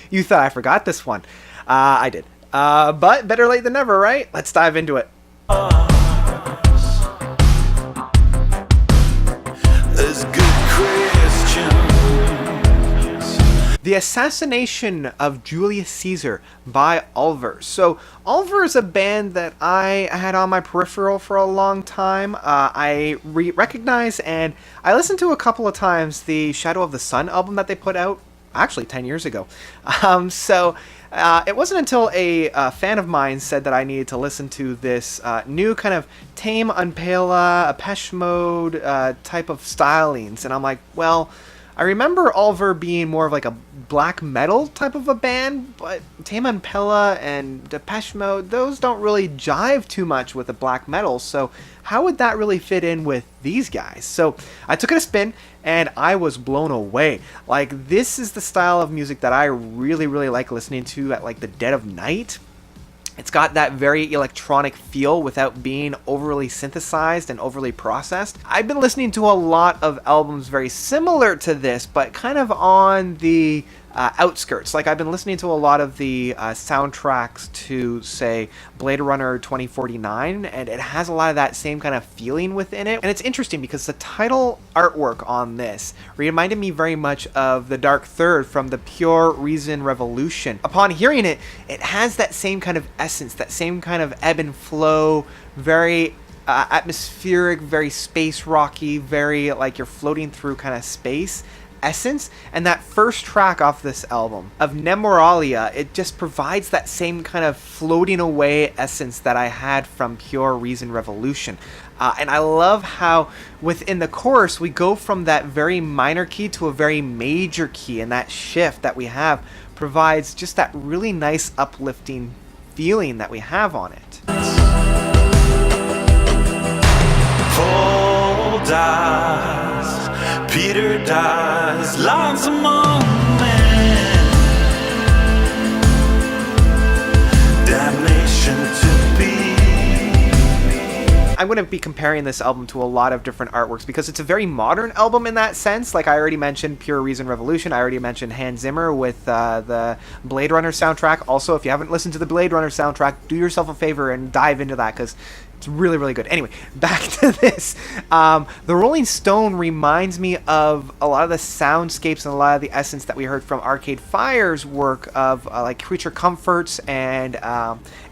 You thought I forgot this one. I did. But better late than never, right? Let's dive into it. As good Christians. The Assassination of Julius Caesar by Ulver. So, Ulver is a band that I had on my peripheral for a long time. I recognize and I listened to a couple of times the Shadow of the Sun album that they put out, actually 10 years ago. It wasn't until a fan of mine said that I needed to listen to this new kind of Tame Impala, Depeche Mode type of stylings, and I'm like, well, I remember Ulver being more of like a black metal type of a band, but Tame Impala and Depeche Mode, those don't really jive too much with the black metal, so how would that really fit in with these guys? So I took it a spin, and I was blown away. Like, this is the style of music that I really, really like listening to at like the dead of night. It's got that very electronic feel without being overly synthesized and overly processed. I've been listening to a lot of albums very similar to this, but kind of on the outskirts. Like, I've been listening to a lot of the soundtracks to, say, Blade Runner 2049, and it has a lot of that same kind of feeling within it. And it's interesting because the title artwork on this reminded me very much of The Dark Third from the Pure Reason Revolution. Upon hearing it, it has that same kind of essence, that same kind of ebb and flow, very atmospheric, very space rocky, very like you're floating through kind of space essence. And that first track off this album of Nemoralia, it just provides that same kind of floating away essence that I had from Pure Reason Revolution. And I love how within the chorus we go from that very minor key to a very major key, and that shift that we have provides just that really nice uplifting feeling that we have on it. Paul dies, Peter dies, lives among men. Damnation to be. I'm going to be comparing this album to a lot of different artworks because it's a very modern album in that sense. Like I already mentioned Pure Reason Revolution. I already mentioned Hans Zimmer with the Blade Runner soundtrack. Also, if you haven't listened to the Blade Runner soundtrack, do yourself a favor and dive into that because it's really, really good. Anyway, back to this. The Rolling Stone reminds me of a lot of the soundscapes and a lot of the essence that we heard from Arcade Fire's work of like Creature Comforts and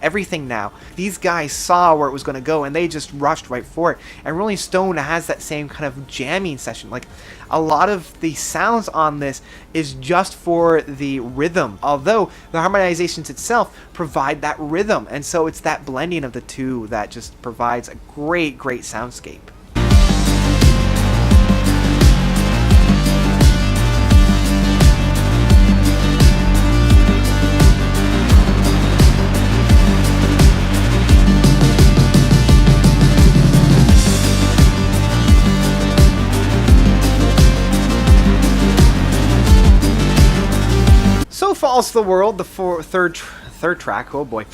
Everything Now. These guys saw where it was going to go and they just rushed right for it. And Rolling Stone has that same kind of jamming session. Like a lot of the sounds on this is just for the rhythm, although the harmonizations itself provide that rhythm. And so it's that blending of the two that just provides a great, great soundscape. So Falls the World, the third track, oh boy,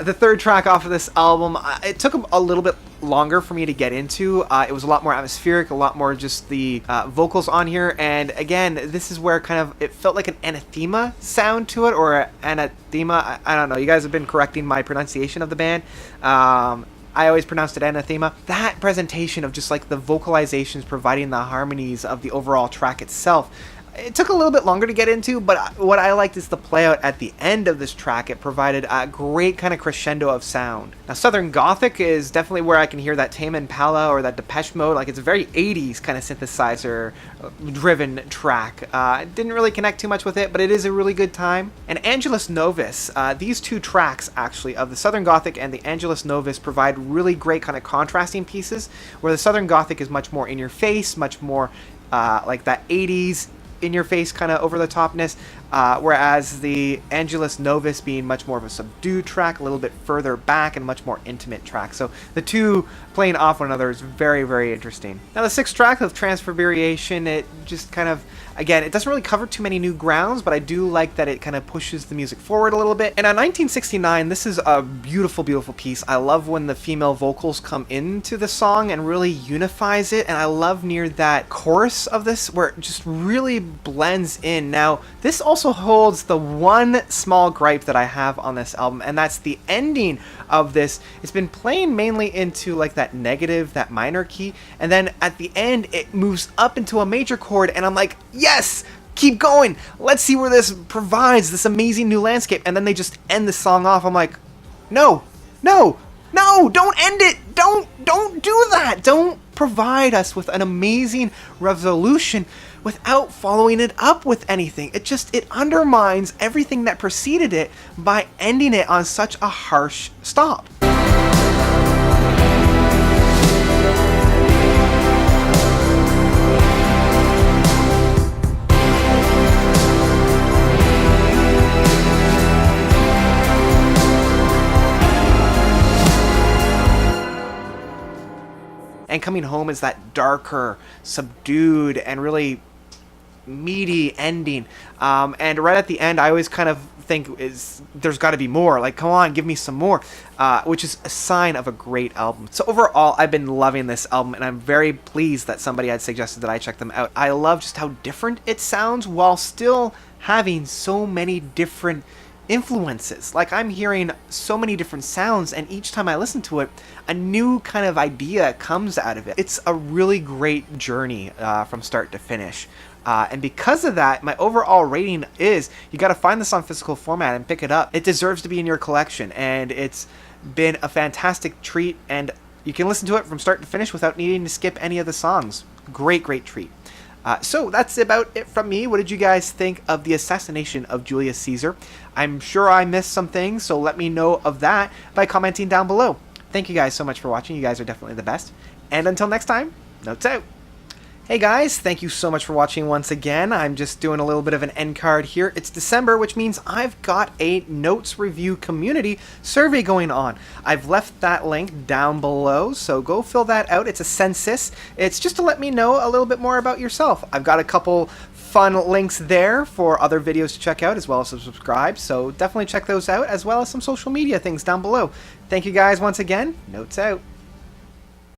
the third track off of this album. It took a little bit longer for me to get into. It was a lot more atmospheric, a lot more just the vocals on here, and again, this is where kind of it felt like an anathema sound to it, or anathema, I don't know, you guys have been correcting my pronunciation of the band. I always pronounced it anathema. That presentation of just like the vocalizations providing the harmonies of the overall track itself, it took a little bit longer to get into, but what I liked is the play out at the end of this track. It provided a great kind of crescendo of sound. Now, Southern Gothic is definitely where I can hear that Tame Impala or that Depeche Mode. Like, it's a very 80s kind of synthesizer-driven track. Didn't really connect too much with it, but it is a really good time. And Angelus Novus, these two tracks, actually, of the Southern Gothic and the Angelus Novus provide really great kind of contrasting pieces, where the Southern Gothic is much more in your face, much more like that 80s in your face kind of over the topness, whereas the Angelus Novus being much more of a subdued track, a little bit further back and much more intimate track. So the two playing off one another is very, very interesting. Now the sixth track of Transfiguration, it just kind of, Again, it doesn't really cover too many new grounds, but I do like that it kind of pushes the music forward a little bit. And on 1969, this is a beautiful, beautiful piece. I love when the female vocals come into the song and really unifies it, and I love near that chorus of this where it just really blends in. Now, this also holds the one small gripe that I have on this album, and that's the ending of this. It's been playing mainly into like that negative, that minor key, and then at the end it moves up into a major chord, and I'm like, yes, keep going, let's see where this provides this amazing new landscape. And then they just end the song off. I'm like, no, no, no, don't end it, don't do that, don't provide us with an amazing resolution without following it up with anything. It undermines everything that preceded it by ending it on such a harsh stop. And Coming Home is that darker, subdued, and really meaty ending. And right at the end, I always kind of think there's got to be more. Like, come on, give me some more. Which is a sign of a great album. So overall, I've been loving this album, and I'm very pleased that somebody had suggested that I check them out. I love just how different it sounds while still having so many different influences. Like, I'm hearing so many different sounds, and each time I listen to it, a new kind of idea comes out of it. It's a really great journey from start to finish. And because of that, my overall rating is, you got to find this on physical format and pick it up. It deserves to be in your collection, and it's been a fantastic treat, and you can listen to it from start to finish without needing to skip any of the songs. Great, great treat. So that's about it from me. What did you guys think of the Assassination of Julius Caesar? I'm sure I missed some things, so let me know of that by commenting down below. Thank you guys so much for watching. You guys are definitely the best. And until next time, notes out. Hey guys, thank you so much for watching once again. I'm just doing a little bit of an end card here. It's December, which means I've got a notes review community survey going on. I've left that link down below, so go fill that out. It's a census. It's just to let me know a little bit more about yourself. I've got a couple fun links there for other videos to check out, as well as to subscribe, so definitely check those out, as well as some social media things down below. Thank you guys once again. Notes out.